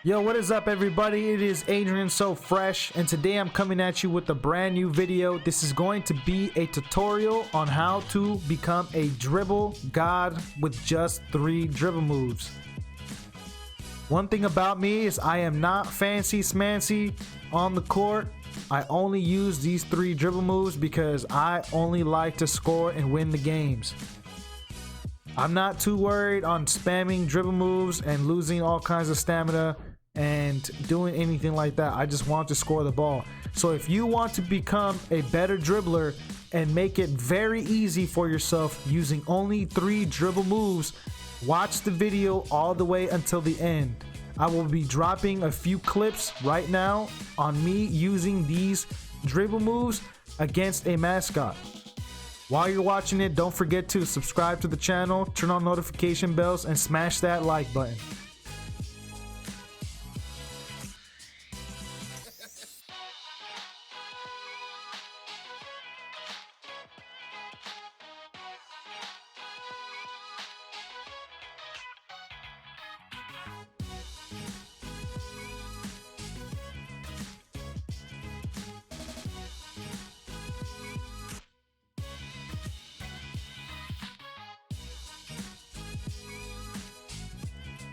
Yo, what is up everybody? It is Adrian So Fresh, and today I'm coming at you with a brand new video. This is going to be a tutorial on how to become a dribble god with just 3 dribble moves. One thing about me is I am not fancy smancy on the court. I only use these 3 dribble moves because I only like to score and win the games. I'm not too worried on spamming dribble moves and losing all kinds of stamina and doing anything like that. I just want to score the ball. So if you want to become a better dribbler and make it very easy for yourself using only 3 dribble moves, watch the video all the way until the end. I will be dropping a few clips right now on me using these dribble moves against a mascot. While you're watching it, don't forget to subscribe to the channel, turn on notification bells, and smash that like button.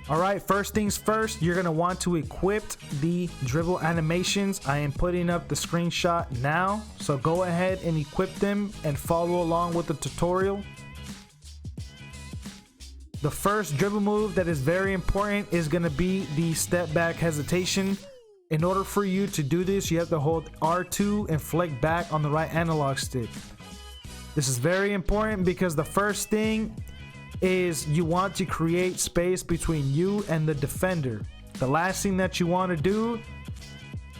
Alright, first things first, you're going to want to equip the dribble animations. I am putting up the screenshot now, so go ahead and equip them and follow along with the tutorial. The first dribble move that is very important is going to be the step back hesitation. In order for you to do this, you have to hold R2 and flick back on the right analog stick. This is very important because the first thing is you want to create space between you and the defender. The last thing that you want to do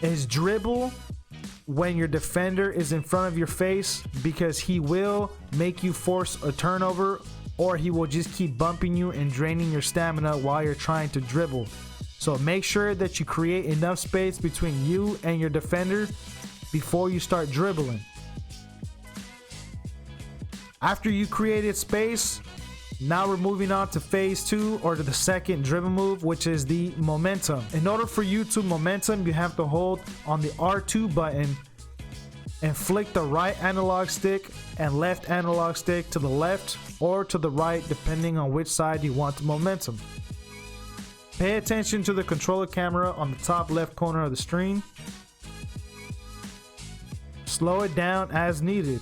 is dribble when your defender is in front of your face, because he will make you force a turnover, or he will just keep bumping you and draining your stamina while you're trying to dribble. So make sure that you create enough space between you and your defender before you start dribbling. After you created space, now we're moving on to phase 2, or to the second dribble move, which is the momentum. In order for you to momentum, you have to hold on the R2 button and flick the right analog stick and left analog stick to the left or to the right, depending on which side you want to momentum. Pay attention to the controller camera on the top left corner of the screen. Slow it down as needed.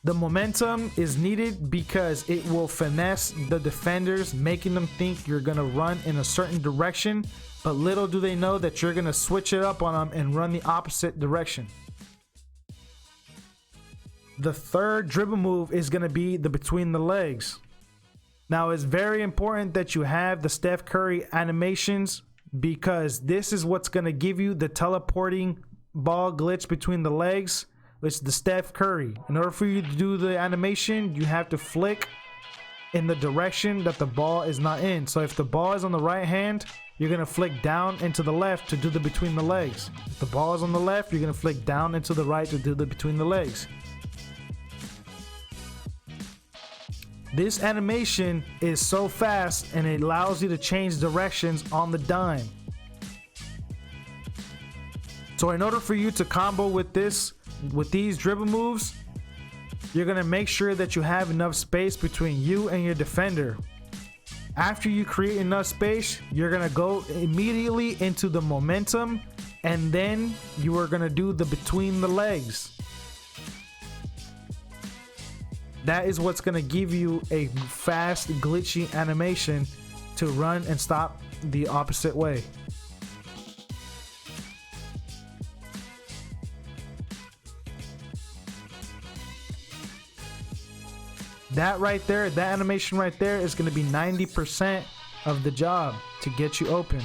The momentum is needed because it will finesse the defenders, making them think you're going to run in a certain direction, but little do they know that you're going to switch it up on them and run the opposite direction. The third dribble move is going to be the between the legs. Now, it's very important that you have the Steph Curry animations, because this is what's going to give you the teleporting ball glitch between the legs. It's the Steph Curry. In order for you to do the animation, you have to flick in the direction that the ball is not in. So if the ball is on the right hand, you're going to flick down and to the left to do the between the legs. If the ball is on the left, you're going to flick down and to the right to do the between the legs. This animation is so fast and it allows you to change directions on the dime. So in order for you to combo with these dribble moves, you're going to make sure that you have enough space between you and your defender. After you create enough space, you're going to go immediately into the momentum, and then you are going to do the between the legs. That is what's going to give you a fast, glitchy animation to run and stop the opposite way. That right there, that animation right there is going to be 90% of the job to get you open.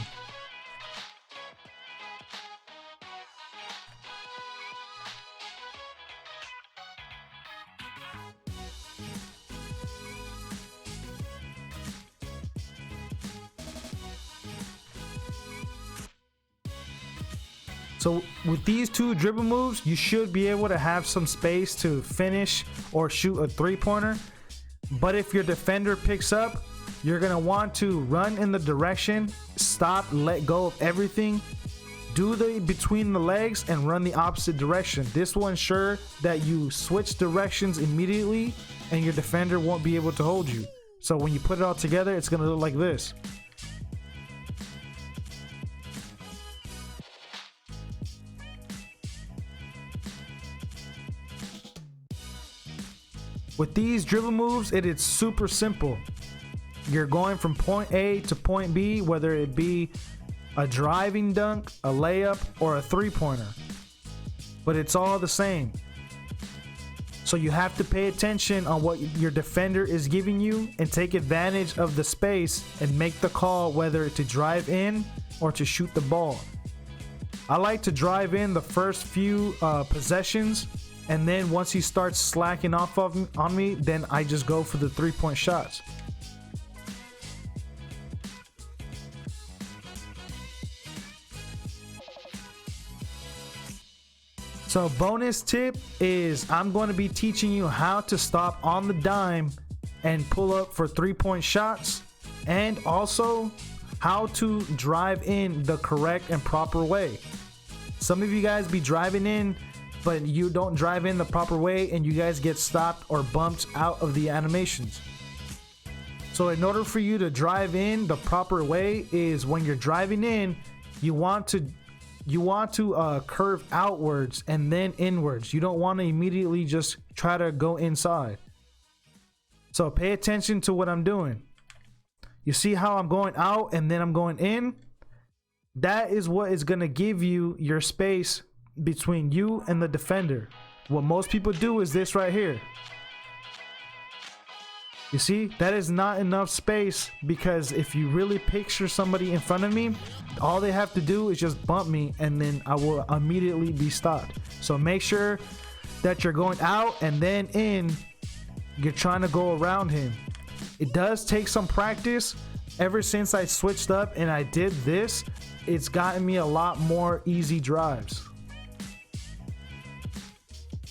So with these 2 dribble moves, you should be able to have some space to finish or shoot a 3-pointer. But if your defender picks up, you're gonna want to run in the direction, stop, let go of everything, do the between the legs, and run the opposite direction. This will ensure that you switch directions immediately and your defender won't be able to hold you. So when you put it all together, it's gonna look like this. With these dribble moves, it is super simple. You're going from point A to point B, whether it be a driving dunk, a layup, or a three-pointer. But it's all the same. So you have to pay attention on what your defender is giving you and take advantage of the space and make the call whether to drive in or to shoot the ball. I like to drive in the first few possessions, and then once he starts slacking off on me, then I just go for the three-point shots. So bonus tip is I'm going to be teaching you how to stop on the dime and pull up for three-point shots, and also how to drive in the correct and proper way. Some of you guys be driving in, but you don't drive in the proper way and you guys get stopped or bumped out of the animations. So in order for you to drive in the proper way is when you're driving in, you want to curve outwards and then inwards. You don't want to immediately just try to go inside. So pay attention to what I'm doing. You see how I'm going out and then I'm going in? That is what is going to give you your space between you and the defender. What most people do is this right here. You see, that is not enough space, because if you really picture somebody in front of me, all they have to do is just bump me and then I will immediately be stopped. So make sure that you're going out and then in. You're trying to go around him. It does take some practice. Ever since I switched up and I did this, it's gotten me a lot more easy drives.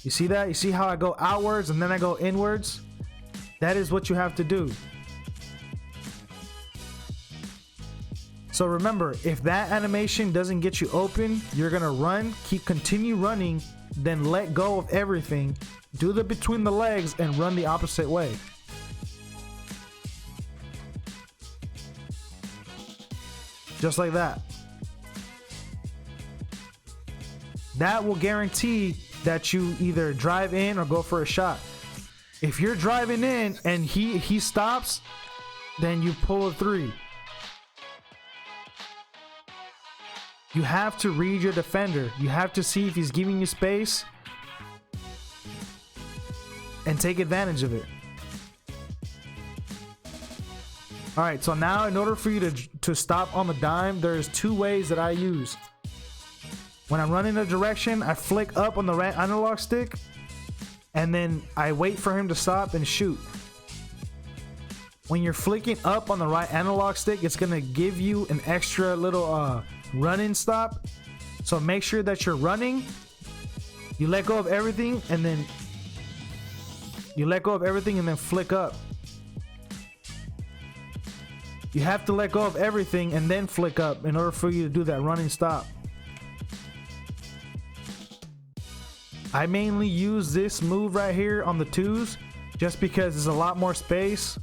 You see that? You see how I go outwards and then I go inwards? That is what you have to do. So remember, if that animation doesn't get you open, you're gonna run, continue running, then let go of everything, do the between the legs, and run the opposite way. Just like that. That will guarantee that you either drive in or go for a shot. If you're driving in and he stops, then you pull a three. You have to read your defender. You have to see if he's giving you space and take advantage of it. All right, so now in order for you to stop on the dime, there's two ways that I use. When I'm running a direction, I flick up on the right analog stick, and then I wait for him to stop and shoot. When you're flicking up on the right analog stick, it's gonna give you an extra little run-in stop. So make sure that you're running, you let go of everything, and then flick up. You have to let go of everything and then flick up in order for you to do that running stop. I mainly use this move right here on the twos just because there's a lot more space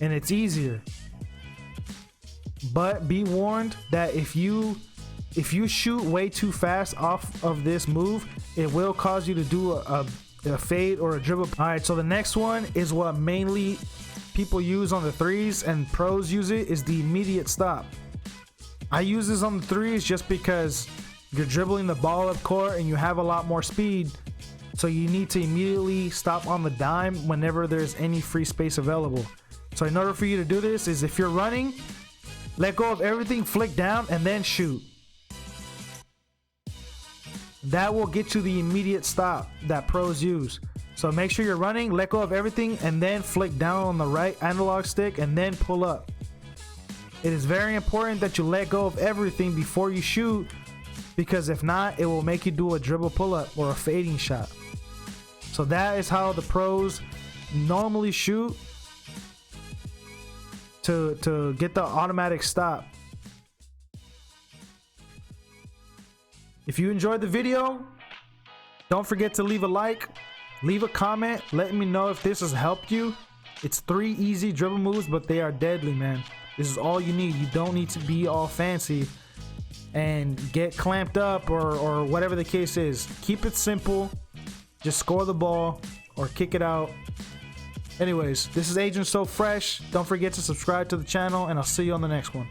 and it's easier. But be warned that if you shoot way too fast off of this move, it will cause you to do a fade or a dribble. All right, so the next one is what mainly people use on the threes and pros use it, is the immediate stop. I use this on the threes just because you're dribbling the ball up court and you have a lot more speed, so you need to immediately stop on the dime whenever there's any free space available. So in order for you to do this is, if you're running, let go of everything, flick down, and then shoot. That will get you the immediate stop that pros use. So make sure you're running, let go of everything, and then flick down on the right analog stick and then pull up. It is very important that you let go of everything before you shoot, because if not, it will make you do a dribble pull-up or a fading shot. So that is how the pros normally shoot. to get the automatic stop. If you enjoyed the video, don't forget to leave a like, leave a comment, letting me know if this has helped you. It's 3 easy dribble moves, but they are deadly, man. This is all you need. You don't need to be all fancy and get clamped up or whatever the case is. Keep it simple. Just score the ball or kick it out. Anyways, this is Agent So Fresh. Don't forget to subscribe to the channel, and I'll see you on the next one.